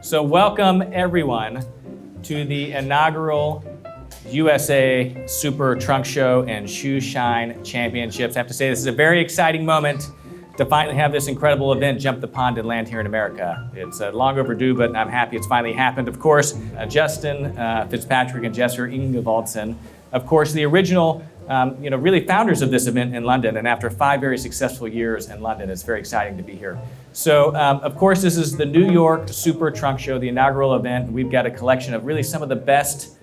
So welcome everyone to the inaugural USA Super Trunk Show and Shoeshine Championships. I have to say this is a very exciting moment to finally have this incredible event jump the pond and land here in America. It's long overdue, but I'm happy it's finally happened. Of course, Justin Fitzpatrick and Jesper Ingvaldsen, of course, the original really founders of this event in London, and after 5 very successful years in London, it's very exciting to be here. So, of course, this is the New York Super Trunk Show, the inaugural event. We've got a collection of really some of the best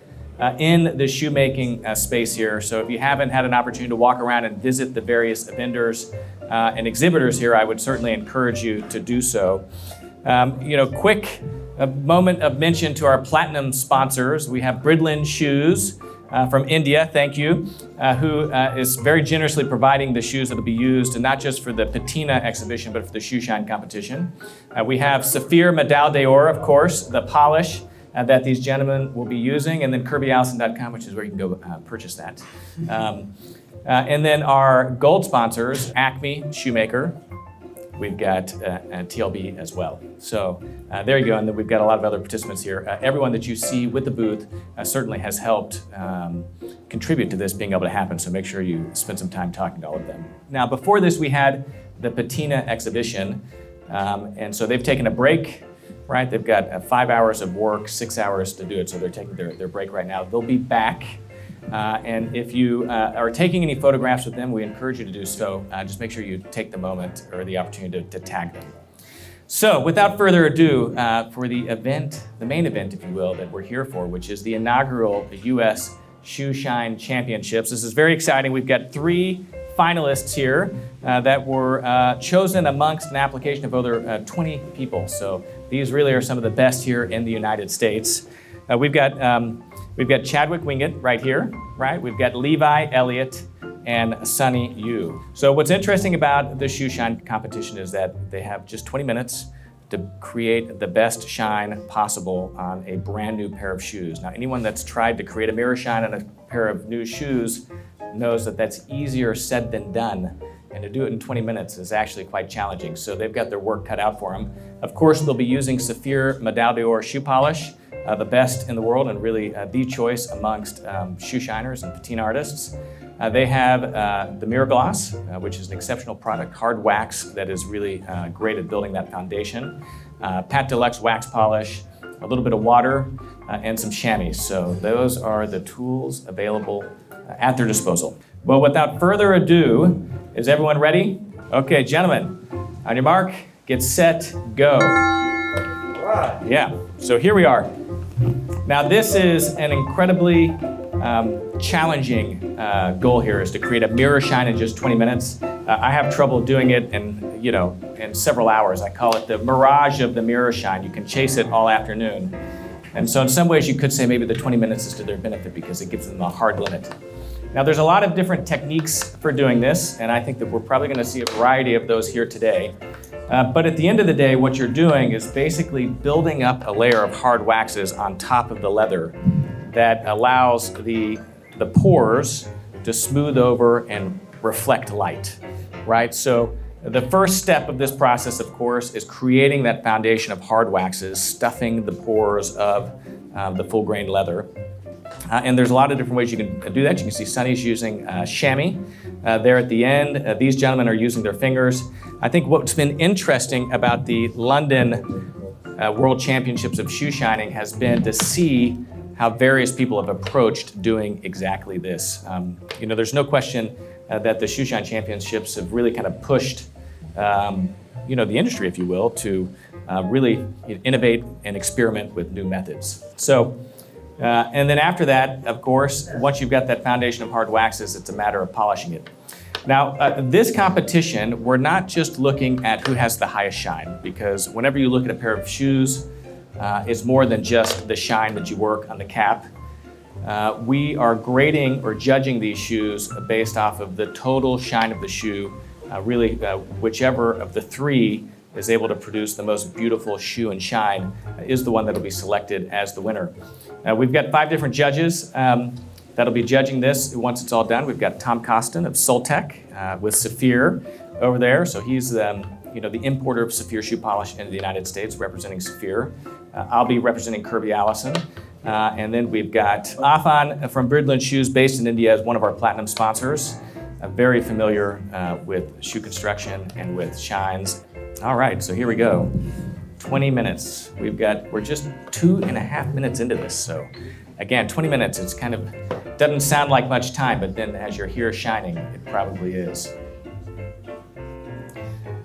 in the shoemaking space here. So if you haven't had an opportunity to walk around and visit the various vendors and exhibitors here, I would certainly encourage you to do so. Quick moment of mention to our platinum sponsors. We have BRIDLEN shoes from India, thank you, who is very generously providing the shoes that will be used, and not just for the patina exhibition, but for the Shoeshine competition. We have SAPHIR Medal d'Or, of course, the polish that these gentlemen will be using, and then KirbyAllison.com, which is where you can go purchase that. And then our gold sponsors, Acme Shoemaker. We've got TLB as well. So there you go, and then we've got a lot of other participants here. Everyone that you see with the booth certainly has helped contribute to this being able to happen, so make sure you spend some time talking to all of them. Now, before this, we had the patina exhibition, and so they've taken a break. Right, they've got 5 hours of work, 6 hours to do it, so they're taking their break right now. They'll be back, and if you are taking any photographs with them, we encourage you to do so. Just make sure you take the moment or the opportunity to tag them. So without further ado, for the event, the main event, if you will, that we're here for, which is the inaugural U.S. Shoeshine Championships. This is very exciting. We've got 3 finalists here that were chosen amongst an application of over 20 people. So these really are some of the best here in the United States. We've got Chadwick Winget right here, right? We've got Levi, Elliott, and Sunny Yu. So what's interesting about the Shoeshine competition is that they have just 20 minutes to create the best shine possible on a brand new pair of shoes. Now, anyone that's tried to create a mirror shine on a pair of new shoes knows that that's easier said than done. And to do it in 20 minutes is actually quite challenging. So they've got their work cut out for them. Of course, they'll be using SAPHIR Medal d'Or shoe polish, the best in the world and really the choice amongst shoe shiners and patina artists. They have the Mirror Gloss, which is an exceptional product, hard wax that is really great at building that foundation. Pat Deluxe wax polish, a little bit of water, and some chamois. So those are the tools available at their disposal. Well, without further ado, is everyone ready? Okay, gentlemen, on your mark, get set, go. Right. Yeah, so here we are. Now this is an incredibly challenging goal here, is to create a mirror shine in just 20 minutes. I have trouble doing it in several hours. I call it the mirage of the mirror shine. You can chase it all afternoon. And so in some ways you could say maybe the 20 minutes is to their benefit because it gives them a hard limit. Now there's a lot of different techniques for doing this, and I think that we're probably going to see a variety of those here today. But at the end of the day, what you're doing is basically building up a layer of hard waxes on top of the leather that allows the pores to smooth over and reflect light, right? So the first step of this process, of course, is creating that foundation of hard waxes, stuffing the pores of the full-grain leather. And there's a lot of different ways you can do that. You can see Sunny's using chamois there at the end. These gentlemen are using their fingers. I think what's been interesting about the London World Championships of shoe shining has been to see how various people have approached doing exactly this. There's no question that the Shoeshine Championships have really kind of pushed the industry, if you will, to really innovate and experiment with new methods. So. And then after that, of course, once you've got that foundation of hard waxes, it's a matter of polishing it. Now, this competition, we're not just looking at who has the highest shine, because whenever you look at a pair of shoes, it's more than just the shine that you work on the cap. We are grading or judging these shoes based off of the total shine of the shoe, whichever of the 3 is able to produce the most beautiful shoe and shine is the one that will be selected as the winner. We've got 5 different judges that'll be judging this once it's all done. We've got Tom Costin of Soltec with SAPHIR over there. So he's the importer of SAPHIR shoe polish in the United States, representing SAPHIR. I'll be representing Kirby, Allison. And then we've got Afan from BRIDLEN Shoes, based in India, as one of our platinum sponsors. Very familiar with shoe construction and with shines. All right, so here we go. 20 minutes. We're just 2.5 minutes into this. So again, 20 minutes, it's kind of, doesn't sound like much time, but then as you're here shining, it probably is.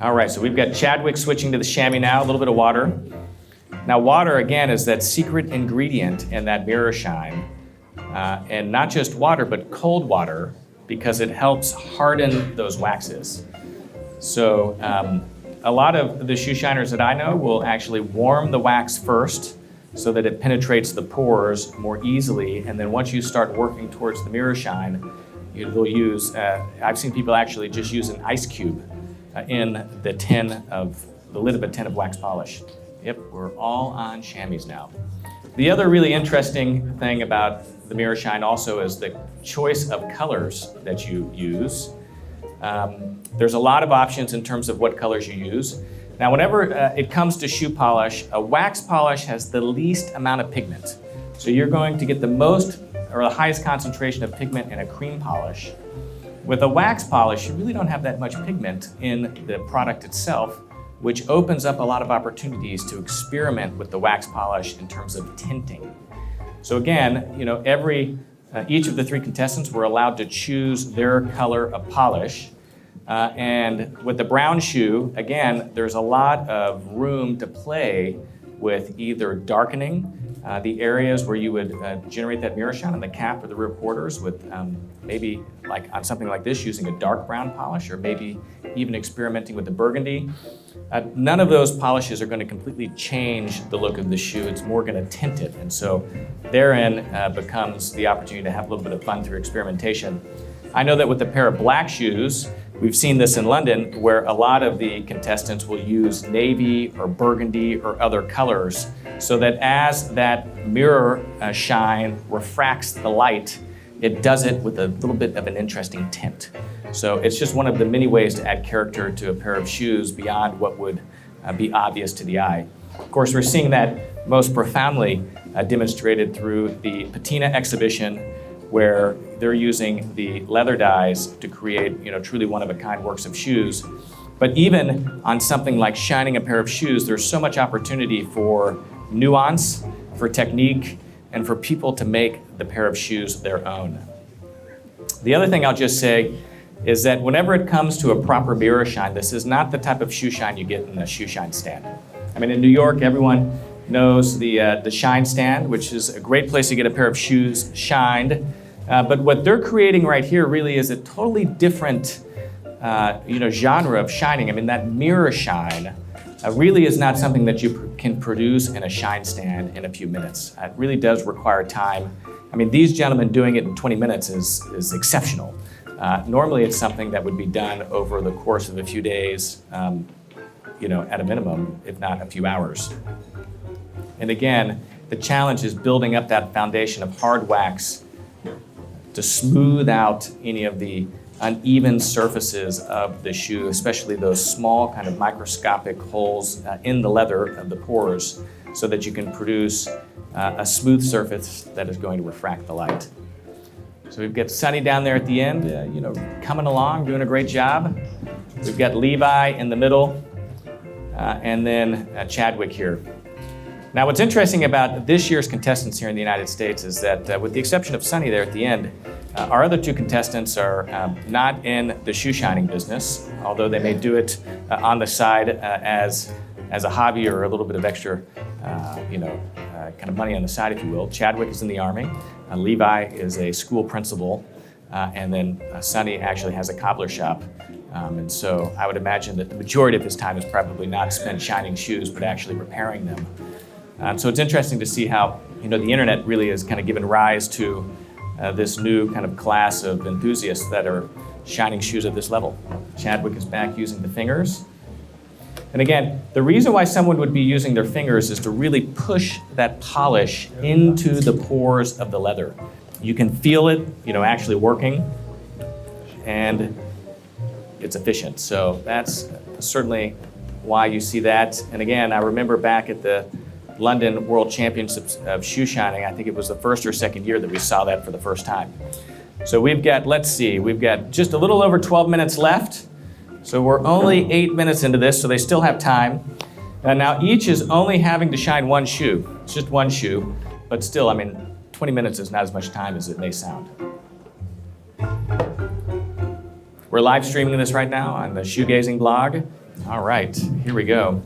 All right, so we've got Chadwick switching to the chamois now, a little bit of water. Now water, again, is that secret ingredient in that mirror shine. And not just water, but cold water, because it helps harden those waxes. So a lot of the shoe shiners that I know will actually warm the wax first so that it penetrates the pores more easily. And then once you start working towards the mirror shine, they'll use, I've seen people actually just use an ice cube in the lid of a tin of wax polish. Yep, we're all on chamois now. The other really interesting thing about the mirror shine also is the choice of colors that you use. There's a lot of options in terms of what colors you use. Now, whenever it comes to shoe polish, a wax polish has the least amount of pigment. So you're going to get the most or the highest concentration of pigment in a cream polish. With a wax polish, you really don't have that much pigment in the product itself, which opens up a lot of opportunities to experiment with the wax polish in terms of tinting. So again, each of the 3 contestants were allowed to choose their color of polish. And with the brown shoe, again, there's a lot of room to play with either darkening the areas where you would generate that mirror shine on the cap or the rear quarters with maybe like on something like this using a dark brown polish, or maybe even experimenting with the burgundy. None of those polishes are going to completely change the look of the shoe. It's more going to tint it. And so therein becomes the opportunity to have a little bit of fun through experimentation. I know that with a pair of black shoes, we've seen this in London, where a lot of the contestants will use navy or burgundy or other colors, so that as that mirror shine refracts the light, it does it with a little bit of an interesting tint. So it's just one of the many ways to add character to a pair of shoes beyond what would be obvious to the eye. Of course, we're seeing that most profoundly demonstrated through the patina exhibition, where they're using the leather dyes to create, truly one-of-a-kind works of shoes. But even on something like shining a pair of shoes, there's so much opportunity for nuance, for technique, and for people to make the pair of shoes their own. The other thing I'll just say is that whenever it comes to a proper mirror shine, this is not the type of shoe shine you get in a shoe shine stand. I mean, in New York, everyone knows the Shine Stand, which is a great place to get a pair of shoes shined. But what they're creating right here really is a totally different genre of shining. I mean, that mirror shine really is not something that you can produce in a shine stand in a few minutes. It really does require time. I mean, these gentlemen doing it in 20 minutes is exceptional. Normally it's something that would be done over the course of a few days, at a minimum, if not a few hours. And again, the challenge is building up that foundation of hard wax to smooth out any of the uneven surfaces of the shoe, especially those small kind of microscopic holes in the leather of the pores, so that you can produce a smooth surface that is going to refract the light. So we've got Sonny down there at the end, coming along, doing a great job. We've got Levi in the middle, and then Chadwick here. Now, what's interesting about this year's contestants here in the United States is that, with the exception of Sonny there at the end, our other 2 contestants are not in the shoe shining business, although they may do it on the side as a hobby or a little bit of extra, kind of money on the side, if you will. Chadwick is in the Army. Levi is a school principal, and then Sonny actually has a cobbler shop. And so I would imagine that the majority of his time is probably not spent shining shoes, but actually repairing them. So it's interesting to see how, the internet really has kind of given rise to this new kind of class of enthusiasts that are shining shoes at this level. Chadwick is back using the fingers. And again, the reason why someone would be using their fingers is to really push that polish into the pores of the leather. You can feel it, actually working, and it's efficient. So that's certainly why you see that. And again, I remember back at the London World Championships of shoe shining, I think it was the first or second year that we saw that for the first time. So we've got, let's see, we've got just a little over 12 minutes left. So we're only 8 minutes into this, so they still have time. And now each is only having to shine one shoe. It's just one shoe, but still, I mean, 20 minutes is not as much time as it may sound. We're live streaming this right now on the Shoegazing blog. All right, here we go.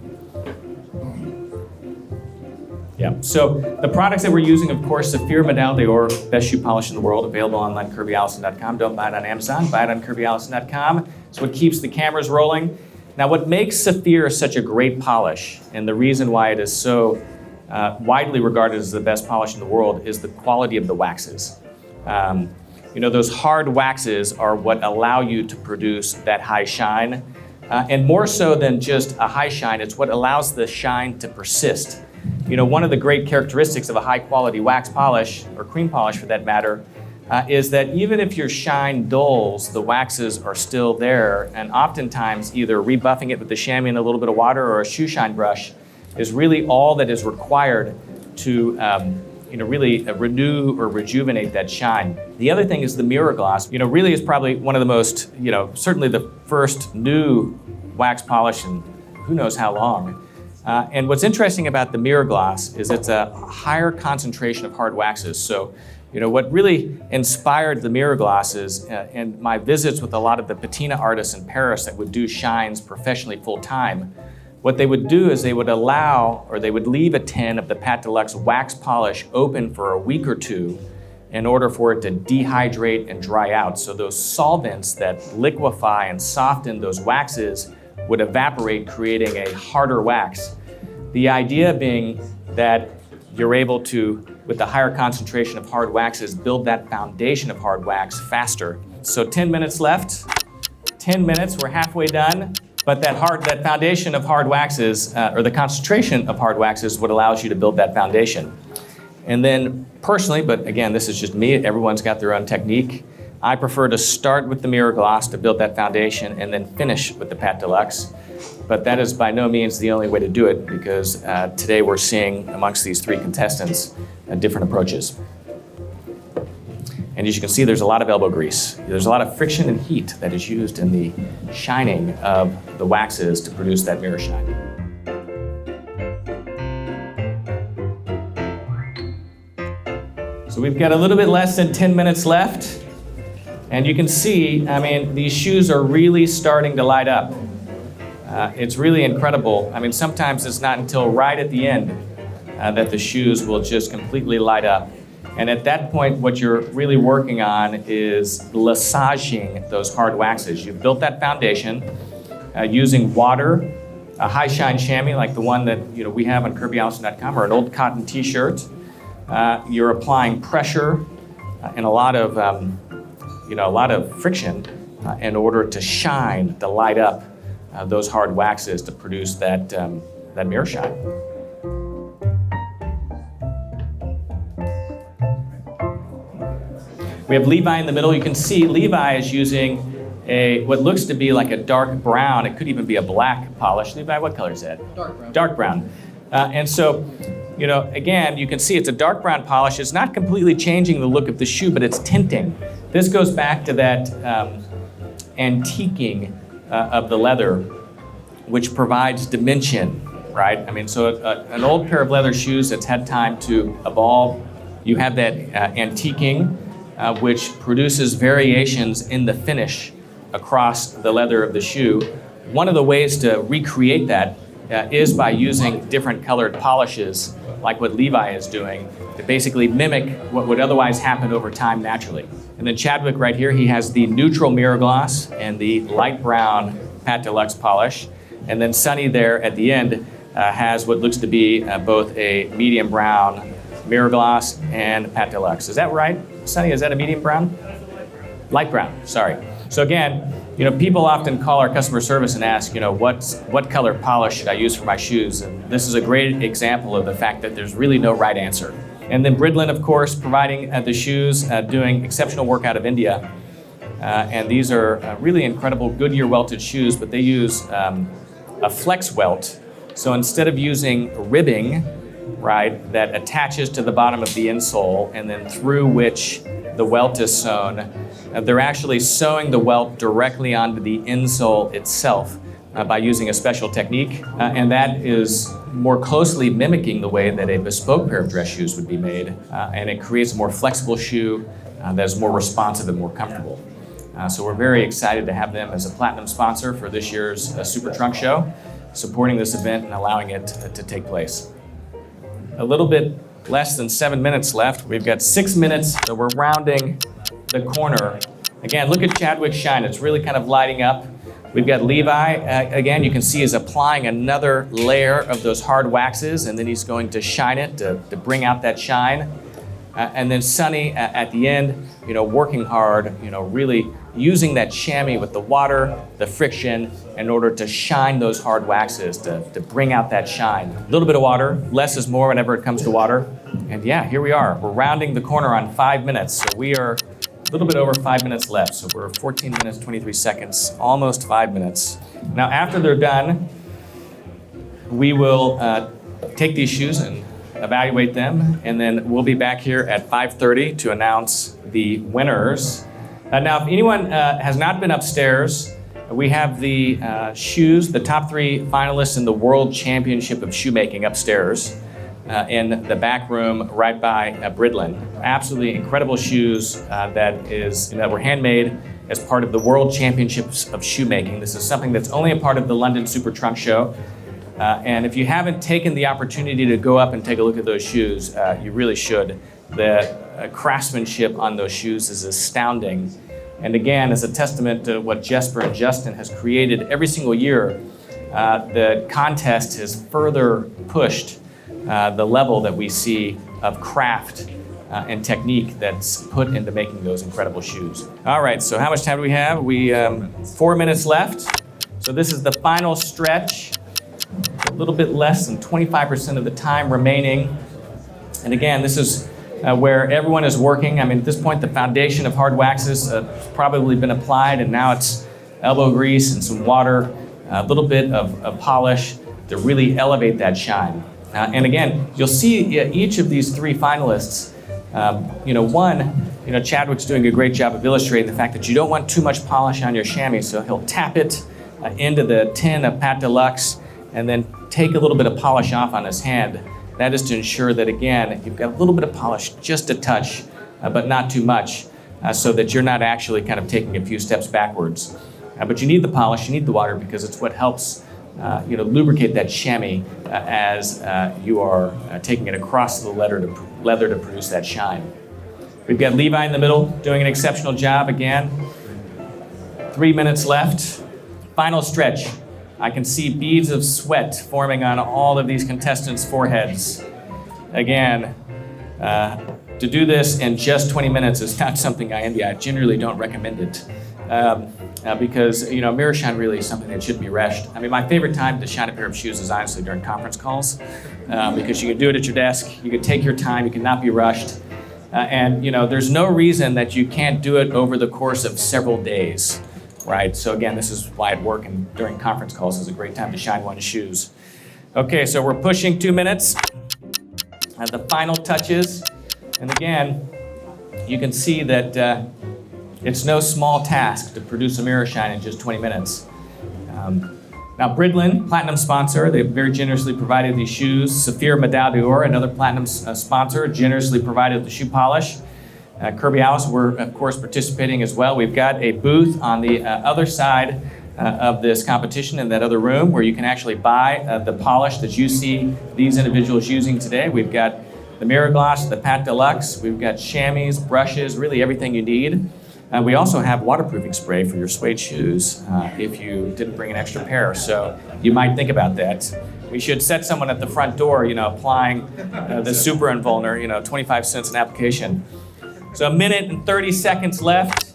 Yeah, so the products that we're using, of course, SAPHIR Medaille d'Or, best shoe polish in the world, available online, KirbyAllison.com. Don't buy it on Amazon, buy it on KirbyAllison.com. It's what keeps the cameras rolling. Now, what makes SAPHIR such a great polish, and the reason why it is so widely regarded as the best polish in the world, is the quality of the waxes. You know, those hard waxes are what allow you to produce that high shine. And more so than just a high shine, it's what allows the shine to persist. You know, one of the great characteristics of a high quality wax polish, or cream polish for that matter, is that even if your shine dulls, the waxes are still there, and oftentimes either rebuffing it with the chamois and a little bit of water or a shoe shine brush is really all that is required to really renew or rejuvenate that shine. The other thing is the mirror gloss, really is probably one of the most, certainly the first new wax polish in who knows how long. And what's interesting about the mirror gloss is it's a higher concentration of hard waxes. So, what really inspired the mirror glosses and my visits with a lot of the patina artists in Paris that would do shines professionally full time, what they would do is they would leave a tin of the Pat Deluxe wax polish open for a week or two in order for it to dehydrate and dry out. So those solvents that liquefy and soften those waxes would evaporate, creating a harder wax. The idea being that you're able to, with the higher concentration of hard waxes, build that foundation of hard wax faster. So 10 minutes left. 10 minutes, we're halfway done. But that foundation of hard waxes, or the concentration of hard waxes, is what allows you to build that foundation. And then personally, but again, this is just me, everyone's got their own technique. I prefer to start with the mirror gloss to build that foundation and then finish with the Pat Deluxe. But that is by no means the only way to do it, because today we're seeing amongst these three contestants different approaches. And as you can see, there's a lot of elbow grease. There's a lot of friction and heat that is used in the shining of the waxes to produce that mirror shine. So we've got a little bit less than 10 minutes left. And you can see, these shoes are really starting to light up. It's really incredible. Sometimes it's not until right at the end that the shoes will just completely light up. And at that point, what you're really working on is lissaging those hard waxes. You've built that foundation using water, a high shine chamois like the one that we have on KirbyAllison.com, or an old cotton t-shirt. You're applying pressure and a lot of friction in order to shine, to light up those hard waxes to produce that mirror shine. We have Levi in the middle. You can see Levi is using what looks to be like a dark brown. It could even be a black polish. Levi, what color is that? Dark brown. Dark brown. And so, again, you can see it's a dark brown polish. It's not completely changing the look of the shoe, but it's tinting. This goes back to that antiquing of the leather, which provides dimension, right? So an old pair of leather shoes that's had time to evolve, you have that antiquing, which produces variations in the finish across the leather of the shoe. One of the ways to recreate that is by using different colored polishes, like what Levi is doing, to basically mimic what would otherwise happen over time naturally. And then Chadwick right here, he has the neutral mirror gloss and the light brown Pat Deluxe polish. And then Sunny there at the end has what looks to be both a medium brown mirror gloss and Pat Deluxe. Is that right, Sunny? Is that a medium brown? Light brown, sorry. So again, people often call our customer service and ask, what color polish should I use for my shoes? And this is a great example of the fact that there's really no right answer. And then BRIDLEN, of course, providing the shoes, doing exceptional work out of India. And these are really incredible Goodyear welted shoes, but they use a a flex welt. So instead of using ribbing, right, that attaches to the bottom of the insole and then through which the welt is sewn, they're actually sewing the welt directly onto the insole itself by using a special technique. And that is more closely mimicking the way that a bespoke pair of dress shoes would be made. And it creates a more flexible shoe that is more responsive and more comfortable. So we're very excited to have them as a platinum sponsor for this year's Super Trunk Show, supporting this event and allowing it to take place. A little bit less than 7 minutes left. We've got 6 minutes, so we're rounding the corner. Again, look at Chadwick's shine. It's really kind of lighting up. We've got Levi, again, you can see is applying another layer of those hard waxes, and then he's going to shine it to bring out that shine. And then Sonny at the end, working hard, really using that chamois with the water, the friction, in order to shine those hard waxes, to bring out that shine. A little bit of water, less is more whenever it comes to water. And yeah, here we are. We're rounding the corner on 5 minutes. So we are a little bit over 5 minutes left. So we're 14 minutes, 23 seconds, almost 5 minutes. Now, after they're done, we will take these shoes and evaluate them, and then we'll be back here at 5:30 to announce the winners. Now, if anyone has not been upstairs, we have the shoes, the top 3 finalists in the World Championship of Shoemaking upstairs in the back room right by BRIDLEN. Absolutely incredible shoes that were handmade as part of the World Championships of Shoemaking. This is something that's only a part of the London Super Trunk Show. And if you haven't taken the opportunity to go up and take a look at those shoes, you really should. The craftsmanship on those shoes is astounding. And again, as a testament to what Jesper and Justin has created every single year, the contest has further pushed the level that we see of craft and technique that's put into making those incredible shoes. All right, so how much time do we have? 4 minutes left. So this is the final stretch. A little bit less than 25% of the time remaining. And again, this is where everyone is working. I mean, at this point, the foundation of hard waxes has probably been applied, and now it's elbow grease and some water, a little bit of polish to really elevate that shine. And again, you'll see each of these 3 finalists, Chadwick's doing a great job of illustrating the fact that you don't want too much polish on your chamois, so he'll tap it into the tin of Pat Deluxe and then take a little bit of polish off on his hand. That is to ensure that, again, you've got a little bit of polish, just a touch, but not too much, so that you're not actually kind of taking a few steps backwards. But you need the polish, you need the water, because it's what helps lubricate that chamois as you are taking it across the leather to produce that shine. We've got Levi in the middle doing an exceptional job again. 3 minutes left. Final stretch. I can see beads of sweat forming on all of these contestants' foreheads. Again, to do this in just 20 minutes is not something I envy. I generally don't recommend it because, mirror shine really is something that should be rushed. I mean, my favorite time to shine a pair of shoes is honestly during conference calls because you can do it at your desk, you can take your time, you can not be rushed. And there's no reason that you can't do it over the course of several days. Right, so again, this is why at work and during conference calls is a great time to shine one's shoes. Okay, so we're pushing 2 minutes. The final touches, and again, you can see that it's no small task to produce a mirror shine in just 20 minutes. Now, BRIDLEN, platinum sponsor, they've very generously provided these shoes. SAPHIR Medal d'Or, another platinum sponsor, generously provided the shoe polish. Kirby, Allison, we're of course participating as well. We've got a booth on the other side of this competition in that other room where you can actually buy the polish that you see these individuals using today. We've got the mirror gloss, the Pat Deluxe, we've got chamois, brushes, really everything you need. We also have waterproofing spray for your suede shoes if you didn't bring an extra pair, so you might think about that. We should set someone at the front door, applying the super invulner, 25 cents an application. So 1 minute and 30 seconds left.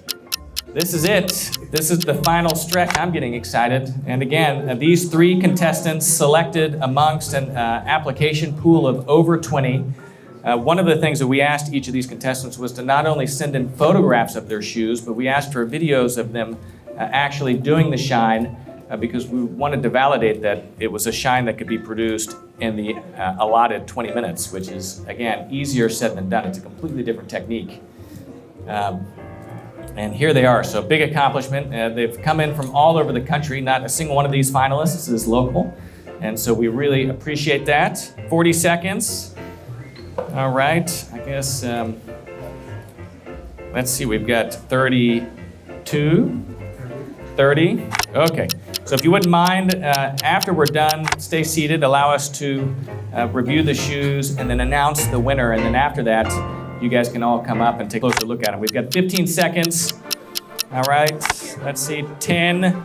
This is it. This is the final stretch. I'm getting excited. And again, these 3 contestants selected amongst an application pool of over 20. One of the things that we asked each of these contestants was to not only send in photographs of their shoes, but we asked for videos of them actually doing the shine because we wanted to validate that it was a shine that could be produced in the allotted 20 minutes, which is, again, easier said than done. It's a completely different technique. And here they are, so big accomplishment. They've come in from all over the country. Not a single one of these finalists is local, and so we really appreciate that. 40 seconds. All right, I guess, let's see, we've got 32, 30. Okay, so if you wouldn't mind, after we're done, stay seated, allow us to review the shoes and then announce the winner, and then after that, you guys can all come up and take a closer look at them. We've got 15 seconds. All right, let's see, 10,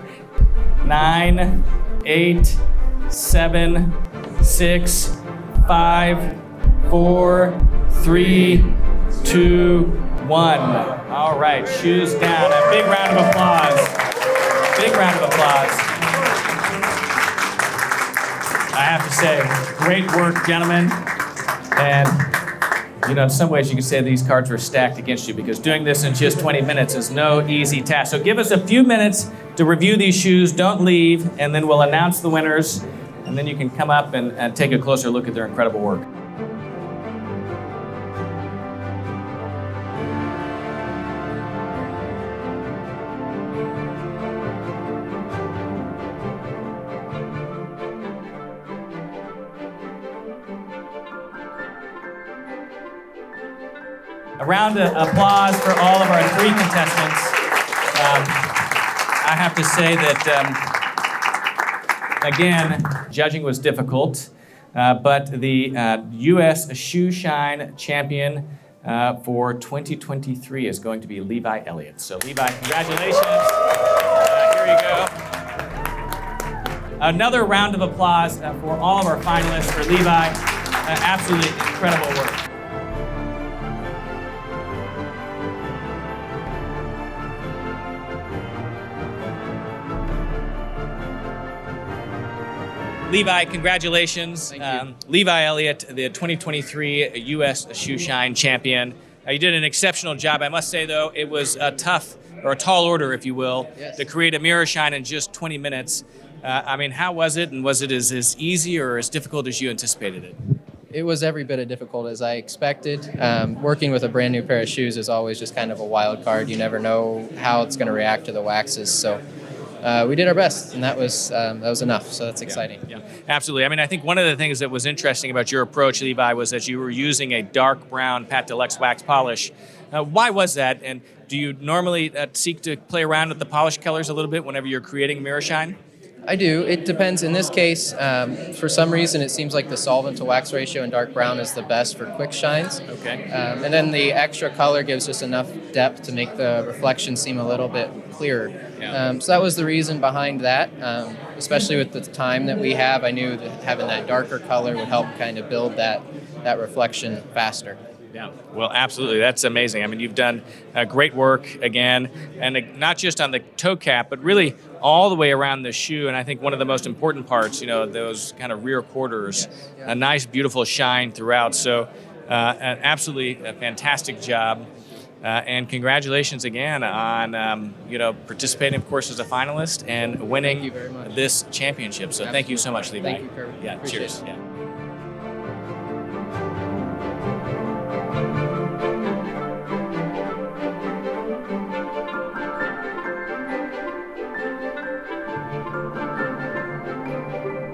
9, 8, 7, 6, 5, 4, 3, 2, 1. All right, shoes down. A big round of applause. Big round of applause. I have to say, great work, gentlemen. And in some ways you could say these cards were stacked against you, because doing this in just 20 minutes is no easy task. So give us a few minutes to review these shoes. Don't leave, and then we'll announce the winners, and then you can come up and take a closer look at their incredible work. A round of applause for all of our 3 contestants. I have to say that, again, judging was difficult, but the U.S. Shoeshine champion for 2023 is going to be Levi Elliott. So Levi, congratulations. Here you go. Another round of applause for all of our finalists, for Levi. Absolutely incredible work. Levi, congratulations. Thank you. Levi Elliott, the 2023 U.S. Shoeshine champion. You did an exceptional job. I must say, though, it was a tall order, if you will, Yes. to create a mirror shine in just 20 minutes. How was it? And was it as easy or as difficult as you anticipated it? It was every bit as difficult as I expected. Working with a brand new pair of shoes is always just kind of a wild card. You never know how it's going to react to the waxes. So we did our best, and that was enough. So that's exciting. Yeah, absolutely. I think one of the things that was interesting about your approach, Levi, was that you were using a dark brown Pat Deluxe wax polish. Why was that? And do you normally seek to play around with the polish colors a little bit whenever you're creating mirror shine? I do. It depends. In this case, for some reason, it seems like the solvent to wax ratio in dark brown is the best for quick shines. Okay. And then the extra color gives us enough depth to make the reflection seem a little bit clearer. Yeah. So that was the reason behind that. Especially with the time that we have, I knew that having that darker color would help kind of build that reflection faster. Yeah, well, absolutely. That's amazing. You've done great work again, and not just on the toe cap, but really all the way around the shoe. And I think one of the most important parts, those kind of rear quarters, a nice, beautiful shine throughout. So an absolutely fantastic job. And congratulations again on participating, of course, as a finalist and winning Thank you very much. this championship. So thank you so much, Levi. Thank you, Kirby. Yeah, Appreciate cheers. it. Yeah.